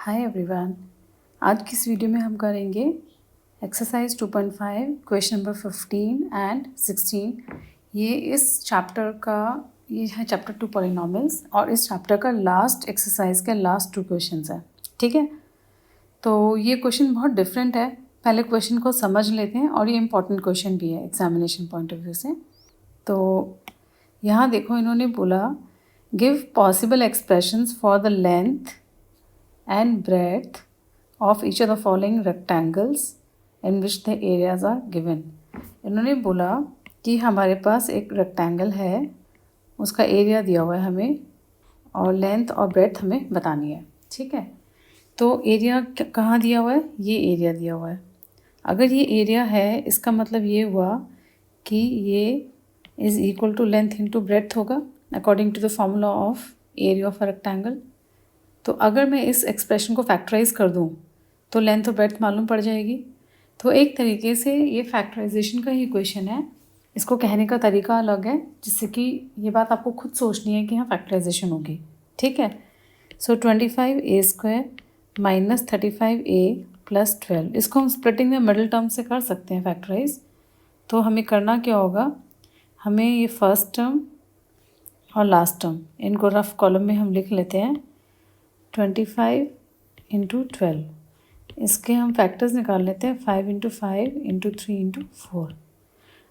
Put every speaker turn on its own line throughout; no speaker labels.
Hi everyone. आज की इस वीडियो में हम करेंगे एक्सरसाइज 2.5 क्वेश्चन नंबर 15 एंड 16। ये इस चैप्टर का ये है चैप्टर 2 पॉलिनॉमियल्स और इस चैप्टर का लास्ट एक्सरसाइज के लास्ट 2 क्वेश्चंस हैं। ठीक है, तो ये क्वेश्चन बहुत डिफरेंट है। पहले क्वेश्चन को समझ लेते हैं और ये इम्पॉर्टेंट क्वेश्चन भी है एग्जामिनेशन पॉइंट ऑफ व्यू से। तो यहाँ देखो, इन्होंने बोला give possible expressions for the length and breadth of each of the following rectangles in which the areas are given। इन्होंने बोला कि हमारे पास एक रेक्टेंगल है, उसका एरिया दिया हुआ है हमें और लेंथ और ब्रेड्थ हमें बतानी है। ठीक है, तो एरिया कहाँ दिया हुआ है? ये एरिया दिया हुआ है। अगर ये एरिया है, इसका मतलब ये हुआ कि ये is equal to length into breadth होगा according to the formula of area of a rectangle. तो अगर मैं इस एक्सप्रेशन को फैक्टराइज कर दूँ तो लेंथ और ब्रेड्थ मालूम पड़ जाएगी। तो एक तरीके से ये फैक्टराइजेशन का ही क्वेश्चन है, इसको कहने का तरीका अलग है, जिससे कि ये बात आपको खुद सोचनी है कि हाँ फैक्टराइजेशन होगी। ठीक है, सो 25a² माइनस 35a प्लस 12, इसको हम स्प्लिटिंग में मिडिल टर्म से कर सकते हैं फैक्टराइज। तो हमें करना क्या होगा, हमें ये फर्स्ट टर्म और लास्ट टर्म इनको रफ कॉलम में हम लिख लेते हैं 25 इंटू 12, इसके हम फैक्टर्स निकाल लेते हैं 5 इंटू 5 इंटू 3 इंटू 4।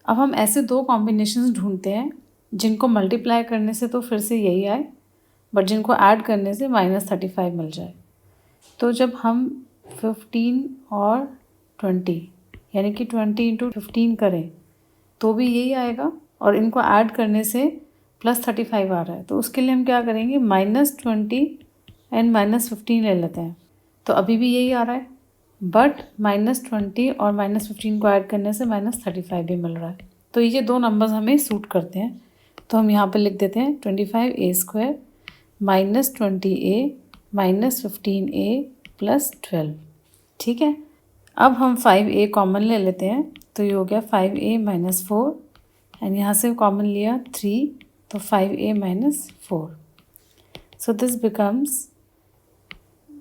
अब हम ऐसे दो कॉम्बिनेशंस ढूंढते हैं जिनको मल्टीप्लाई करने से तो फिर से यही आए, बट जिनको ऐड करने से -35 मिल जाए। तो जब हम 15 और 20 यानी कि 20 इंटू 15 करें तो भी यही आएगा, और इनको ऐड करने से +35 आ रहा है। तो उसके लिए हम क्या करेंगे, -20 एंड -15 ले लेते हैं। तो अभी भी यही आ रहा है, बट -20 और -15 को ऐड करने से -35 भी मिल रहा है। तो ये दो नंबर्स हमें सूट करते हैं। तो हम यहाँ पे लिख देते हैं 25a² minus 20a minus 15a plus 12। ठीक है, अब हम 5a कॉमन ले लेते हैं, तो ये हो गया 5a माइनस 4 एंड यहाँ से कॉमन लिया 3, तो 5a minus 4। So this becomes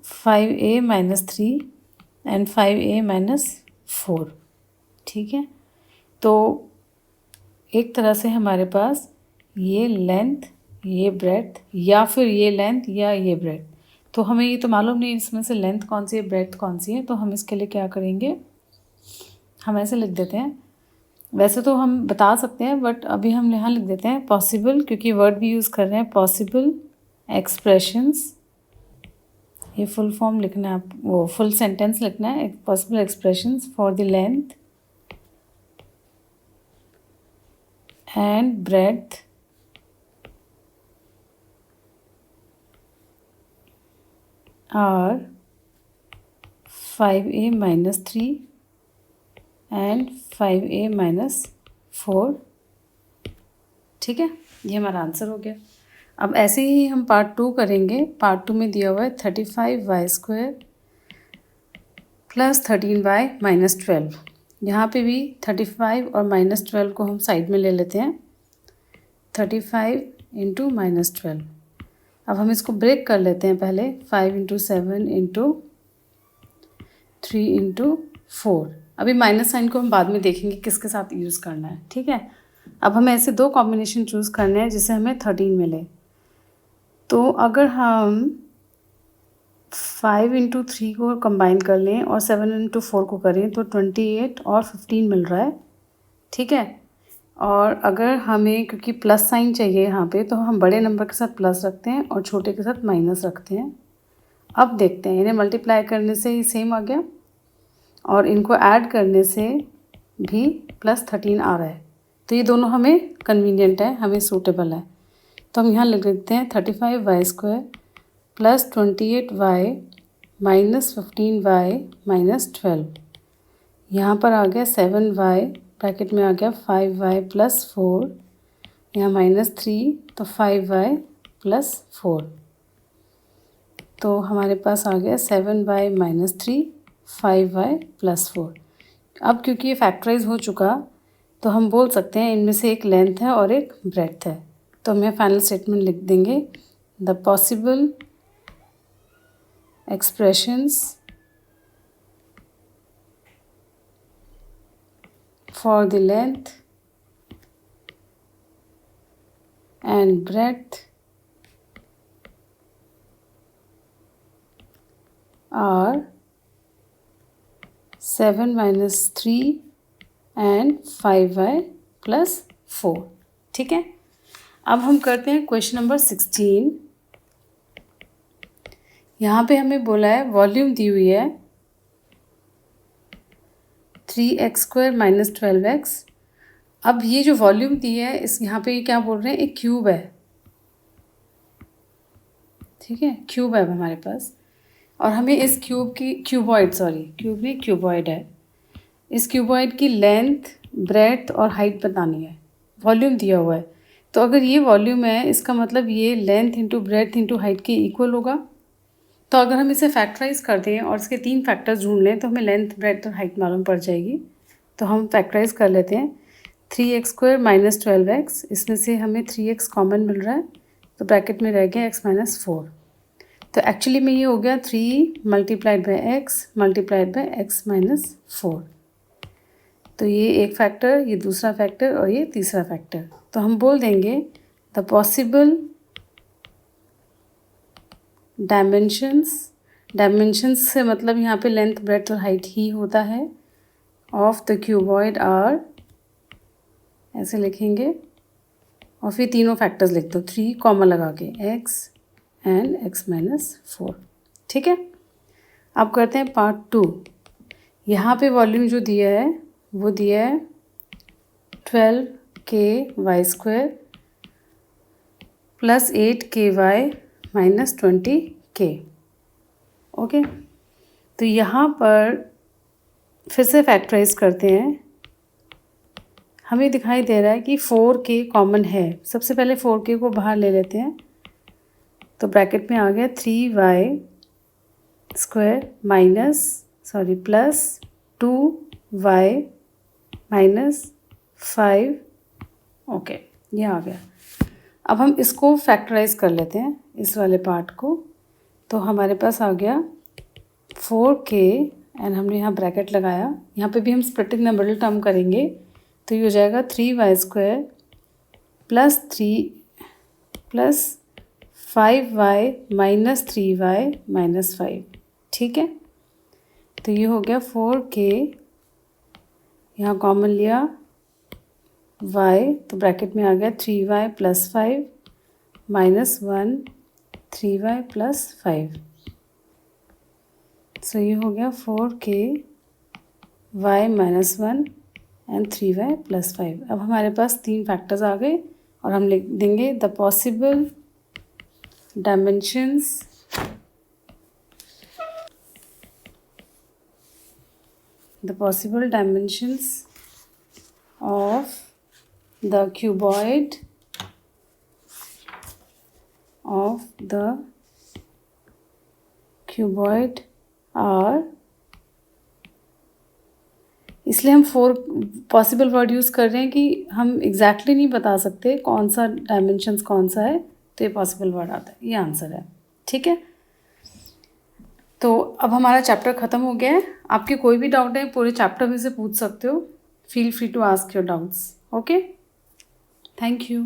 5a minus 3 and 5a minus 4। ठीक है, तो एक तरह से हमारे पास ये लेंथ, ये ब्रेड्थ, या फिर ये लेंथ या ये ब्रेड्थ। तो हमें ये तो मालूम नहीं इसमें से लेंथ कौन सी है, ब्रेड्थ कौन सी है। तो हम इसके लिए क्या करेंगे, हम ऐसे लिख देते हैं। वैसे तो हम बता सकते हैं, बट अभी हम यहाँ लिख देते हैं पॉसिबल, क्योंकि वर्ड भी यूज़ कर रहे हैं, पॉसिबल एक्सप्रेशंस। ये फुल फॉर्म लिखना है, वो फुल सेंटेंस लिखना है, possible expressions for the length and breadth are 5a minus 3 and 5a minus 4। ठीक है, ये हमारा आंसर हो गया। अब ऐसे ही हम पार्ट 2 करेंगे। पार्ट 2 में दिया हुआ है 35y² प्लस 13y माइनस 12। यहाँ पे भी 35 और -12 को हम साइड में ले लेते हैं, 35 इंटू -12। अब हम इसको ब्रेक कर लेते हैं पहले, 5 इंटू 7 इंटू 3 इंटू 4। अभी माइनस साइन को हम बाद में देखेंगे किसके साथ यूज़ करना है। ठीक है, अब हमें ऐसे दो कॉम्बिनेशन चूज़ करने हैं जिससे हमें 13 मिले। तो अगर हम 5 इंटू 3 को कंबाइन कर लें और 7 इंटू 4 को करें तो 28 और 15 मिल रहा है। ठीक है, और अगर हमें क्योंकि प्लस साइन चाहिए यहाँ पे, तो हम बड़े नंबर के साथ प्लस रखते हैं और छोटे के साथ माइनस रखते हैं। अब देखते हैं, इन्हें मल्टीप्लाई करने से ही सेम आ गया और इनको ऐड करने से भी +13 आ रहा है। तो ये दोनों हमें कन्वीनियंट है, हमें सूटेबल है। तो हम यहाँ लिख देते हैं 35y² plus 28y minus 15y minus 12। यहाँ पर आ गया 7y, ब्रैकेट में आ गया 5y प्लस 4, यहाँ -3, तो 5y प्लस 4। तो हमारे पास आ गया 7y माइनस 3, 5y प्लस 4। अब क्योंकि ये फैक्टराइज हो चुका, तो हम बोल सकते हैं इनमें से एक लेंथ है और एक ब्रेड्थ है। तो हमें फाइनल स्टेटमेंट लिख देंगे, the possible expressions for the length and breadth are 7 minus 3 and 5y plus 4। ठीक है, अब हम करते हैं क्वेश्चन नंबर 16। यहाँ पे हमें बोला है वॉल्यूम दी हुई है 3x² माइनस 12x। अब ये जो वॉल्यूम दी है इस यहाँ पे क्या बोल रहे हैं, एक क्यूब है। ठीक है, क्यूब है हमारे पास और हमें इस क्यूब की क्यूबॉइड है। इस क्यूबॉइड की लेंथ, ब्रेड्थ और हाइट बतानी है। वॉल्यूम दिया हुआ है, तो अगर ये वॉल्यूम है इसका मतलब ये length into breadth into height के इक्वल होगा। तो अगर हम इसे फैक्टराइज कर दें और इसके 3 फैक्टर्स ढूंढ लें तो हमें लेंथ, ब्रेड्थ और हाइट मालूम पड़ जाएगी। तो हम फैक्टराइज कर लेते हैं। 3x² माइनस 12x, इसमें से हमें 3x कॉमन मिल रहा है तो ब्रैकेट में रह गया x माइनस 4। तो एक्चुअली में ये हो गया 3 multiplied by x multiplied by x minus 4। तो ये एक फैक्टर, ये दूसरा फैक्टर और ये तीसरा फैक्टर। तो हम बोल देंगे द पॉसिबल डायमेंशंस से मतलब यहाँ पे लेंथ, ब्रेड्थ और हाइट ही होता है ऑफ द क्यूबॉइड आर, ऐसे लिखेंगे और फिर तीनों फैक्टर्स लिख दो 3 कॉमा लगा के x एंड x माइनस 4। ठीक है, अब करते हैं पार्ट 2। यहाँ पे वॉल्यूम जो दिया है वो दिया है 12ky² plus 8ky minus 20k। Okay, तो यहाँ पर फिर से फैक्टराइज करते हैं। हमें दिखाई दे रहा है कि 4k कॉमन है। सबसे पहले 4k को बाहर ले लेते हैं तो ब्रैकेट में आ गया 3y² plus 2y minus 5। Okay, ये आ गया। अब हम इसको फैक्टराइज कर लेते हैं, इस वाले पार्ट को। तो हमारे पास आ गया 4k एंड हमने यहाँ ब्रैकेट लगाया। यहाँ पे भी हम स्प्लिटिंग द मिडिल टर्म करेंगे तो ये हो जाएगा 3y² plus 5y minus 3y minus 5। ठीक है, तो ये हो गया 4k, यहाँ कॉमन लिया y तो ब्रैकेट में आ गया 3y plus 5 minus 1 3y plus 5। सो ये हो गया 4k y minus 1 and 3y plus 5। अब हमारे पास 3 फैक्टर्स आ गए और हम लिख देंगे the possible dimensions of the cuboid are, इसलिए हम 4 पॉसिबल वर्ड यूज़ कर रहे हैं कि हम एग्जैक्टली नहीं बता सकते कौन सा डायमेंशंस कौन सा है, तो ये पॉसिबल वर्ड आता है, ये आंसर है। ठीक है, तो अब हमारा चैप्टर ख़त्म हो गया है। आपके कोई भी डाउट है पूरे चैप्टर में से पूछ सकते हो। Feel free to ask your doubts. Okay, thank you.